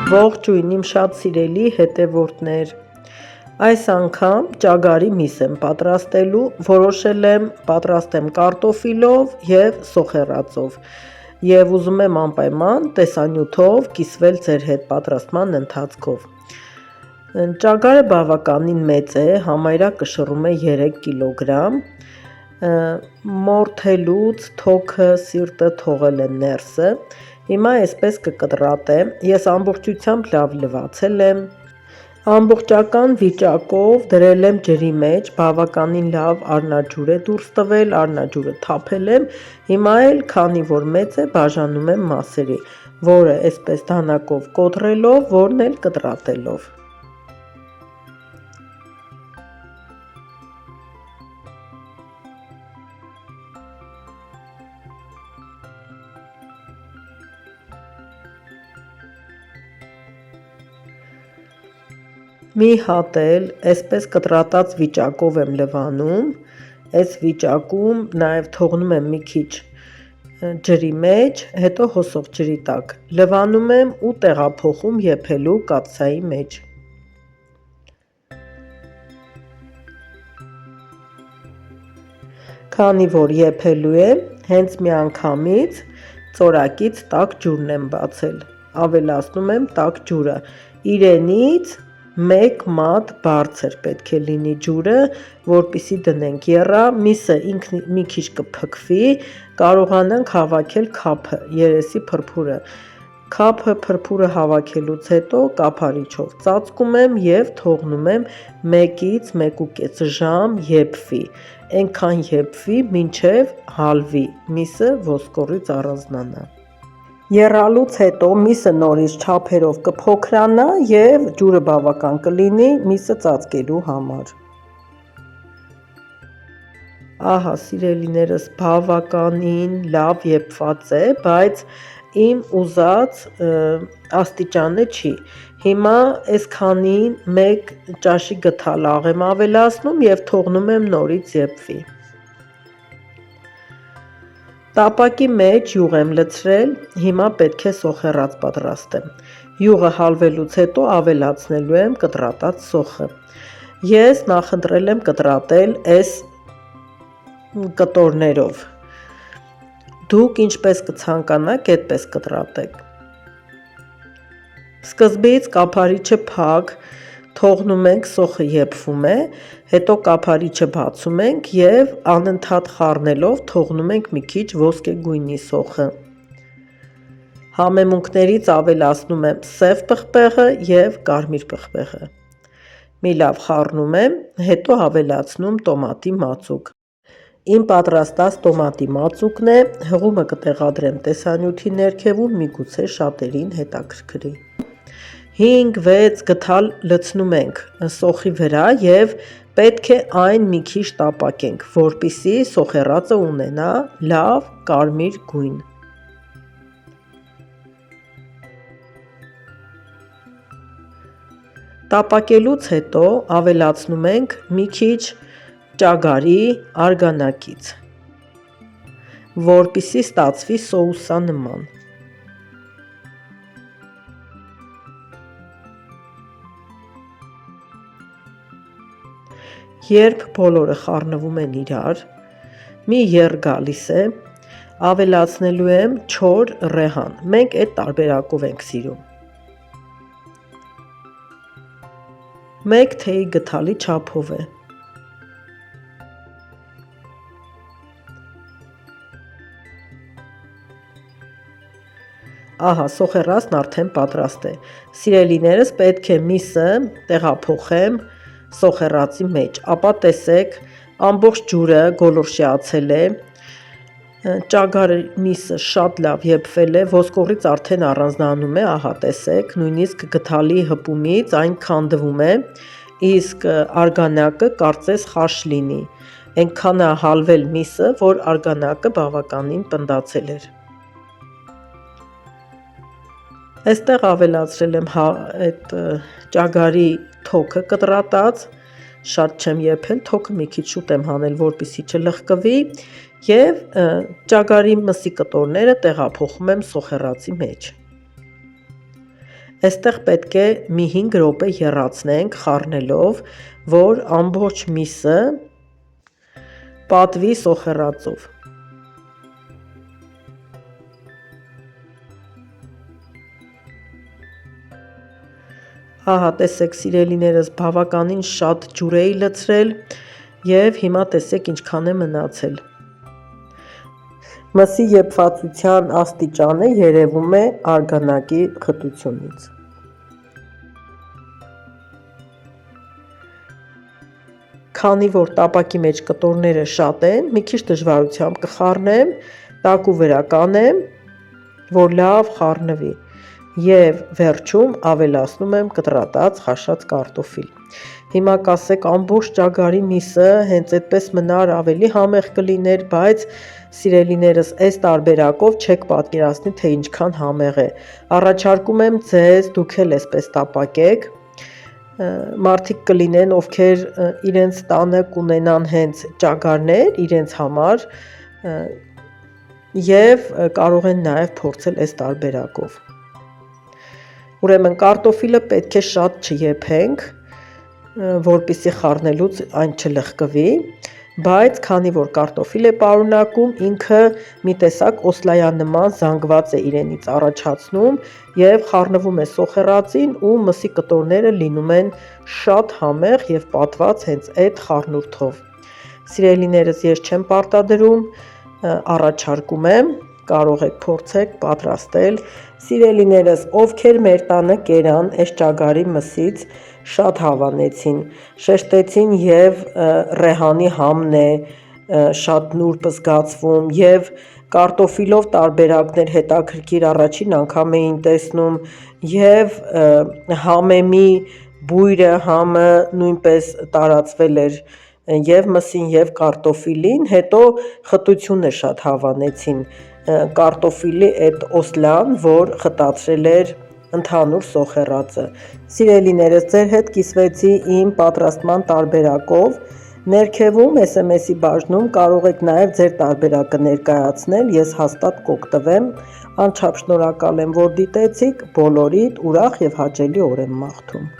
Ողջույն իմ շատ սիրելի հետևորդներ, այս անգամ ճագարի միս եմ պատրաստելու, որոշել եմ պատրաստեմ կարտոֆիլով և սոխեռածով և ուզում եմ անպայման տեսանյութով կիսվել ձեր հետ պատրաստման ընթացքով։ Ճագարը բավականին մեծ է, համարյա կշռում է 3 կիլոգրամ, մորթելուց թոքը սիրտը թողել են ներսը, հիմա այսպես կկտրատեմ, ես ամբողջությամբ լավ լվացել եմ, ամբողջական վիճակով դրել եմ ջրի մեջ, բավականին լավ առնաջուր է դուրս տվել, առնաջուրը թափել եմ, հիմա էլ քանի որ մեծ է բաժանում եմ մասերի, որը այսպես դանակով կոտրելով, որն էլ կտրատելով։ Մի հատ էլ այսպես կտրատած վիճակով եմ լվանում, այս վիճակում նաև թողնում եմ մի քիչ ջրի մեջ, հետո հոսող ջրի տակ լվանում եմ ու տեղափոխում եփելու կաթսայի մեջ։ Քանի որ եփելու եմ, հենց միանգամից ծորակից տաք ջուրն եմ բացել, ավելացնում եմ տաք ջուրը, իրենից 1 մատ բարձր պետք է լինի ջուրը, որպեսզի դնենք եռա, միսը ինքն մի քիչ կփքվի, կարողանանք հավաքել քափը, երեսի փրփուրը, քափը փրփուրը հավաքելուց հետո կափարիչով ծածկում եմ և թողնում եմ 1-ից 1.5 ժամ եփվի, այնքան եփվի, մինչև հալվի, միսը ոսկորից առանձնանա։ Եռալուց հետո միսը նորից չափերով կփոքրանա և ջուրը բավական կլինի միսը ծածկելու համար։ Ահա սիրելիներս բավականին լավ եփված է, բայց իմ ուզած աստիճանը չի, հիմա այսքանին 1 ճաշի գթալ աղ եմ ավելացնում և թողնում եմ նորից եփվի։ Տապակի մեջ յուղ եմ լցրել, հիմա պետք է սոխեռաց պատրաստեմ, յուղը հալվելուց հետո ավելացնելու եմ կտրատած սոխը, ես նախընտրել եմ կտրատել այս կտորներով, դուք ինչպես կցանկանաք այդպես կտրատեք։ Սկզբից կափարիչը փակ թողնում ենք սոխը եփվում է, հետո կափարիչը բացում ենք և անընդհատ խառնելով թողնում ենք մի քիչ ոսկեգույնի սոխը, համեմունքներից ավելացնում եմ սև պղպեղը և կարմիր պղպեղը, մի լավ խառնում եմ, հետո ավելացնում տոմատի մածուկ, իմ պատրաստած տոմատի մածուկն է, հղումը կտեղադրեմ տեսանյութի ներքևում, միգուցե շատերին հետաքրքրի։ 5-6 գթալ լցնում ենք սոխի վրա և պետք է այն մի քիչ տապակենք, որպեսզի սոխեռածը ունենա լավ կարմիր գույն։ Տապակելուց հետո ավելացնում ենք մի քիչ ճագարի արգանակից, որպեսզի ստացվի սոուսանման։ Երբ բոլորը խառնվում են իրար, մի եռ գալիս է, ավելացնելու եմ չոր ռեհան, մենք այդ տարբերակով ենք սիրում, 1 թեյի գթալի չափով է։ Ահա սոխեռածն արդեն պատրաստ է, սիրելիներս պետք է միսը տեղափոխեմ սոխեռածի մեջ, ապա տեսեք ամբողջ ջուրը գոլորշիացել է, ճագարի միսը շատ լավ եփվել է, ոսկորից արդեն առանձնանում է, ահա տեսեք, նույնիսկ գթալի հպումից այն քանդվում է, իսկ արգանակը կարծես խաշ լինի, այնքան է հալվել միսը, որ արգանակը բավականին պնդացել էր։ Այստեղ ավելացրել եմ այդ ճագարի թոքը կտրատած, շատ չեմ եփել, թոքը մի քիչ շուտ եմ հանել, որպեսզի չլխկվի և ճագարի մսի կտորները տեղափոխում եմ սոխեռածի մեջ։ Այստեղ պետք է մի 5 րոպե եռացնենք խառնելով, որ ամբողջ միսը պատվի սոխեռածով։ Ահա տեսեք սիրելիներս, բավականին շատ ջուր էի լցրել եւ հիմա տեսեք ինչքան է մնացել։ Մսի եփվածության աստիճանը երևում է արգանակի խտությունից։ Քանի որ տապակի մեջ կտորները շատ են, մի քիչ դժվարությամբ կխառնեմ, տակու վրա կանեմ, որ լավ խառնվի եւ վերջում ավելացնում եմ կտրատած խաշած կարտոֆիլ։ Հիմա կասեք ամբողջ ճագարի միսը հենց այդպես մնար, ավելի համեղ կլիներ, բայց սիրելիներս այս տարբերակով չեք պատկերացնի, թե ինչքան համեղ է։ Առաջարկում եմ ձեզ, դուք էլ այսպես տապակեք։ Մարդիկ կլինեն, ովքեր իրենց տանը կունենան հենց ճագարներ իրենց համար եւ կարող են նաեւ փորձել այս տարբերակով։ Ուրեմն կարտոֆիլը պետք է շատ չեփենք, որպեսզի խառնելուց այն չլխկվի, բայց քանի որ կարտոֆիլ է պարունակում, ինքը մի տեսակ օսլայանման զանգված է իրենից առաջացնում եւ խառնվում է սոխեռածին ու մսի կտորները լինում են շատ համեղ եւ պատված հենց այդ խառնուրդով։ Սիրելիներս, ես չեմ պարտադրում, առաջարկում եմ, կարող եք փորձեք պատրաստել։ Սիրելիներս, ովքեր մեր տանը կերան այս ճագարի մսից, շատ հավանեցին, շեշտեցին եւ ռեհանի համն է շատ նուրբ զգացվում եւ կարտոֆիլով տարբերակներ հետաքրքիր առաջին անգամ էին տեսնում եւ համեմի բույրը համը նույնպես տարածվել էր եւ մսին եւ կարտոֆիլին, հետո խտությունը շատ հավանեցին, կարտոֆիլի այդ օսլան, որ խտացրել էր ընդհանուր սոխեռածը։ Սիրելիներս, ձեր հետ կիսվեցի իմ պատրաստման տարբերակով, ներքևում SMS-ի բաժնում կարող եք նաև ձեր տարբերակը ներկայացնել, ես հաստատ կօգտվեմ, անչափ շնորհակալ եմ, որ դիտեցիք, բոլորիդ ուրախ եւ հաճելի օր եմ մաղթում։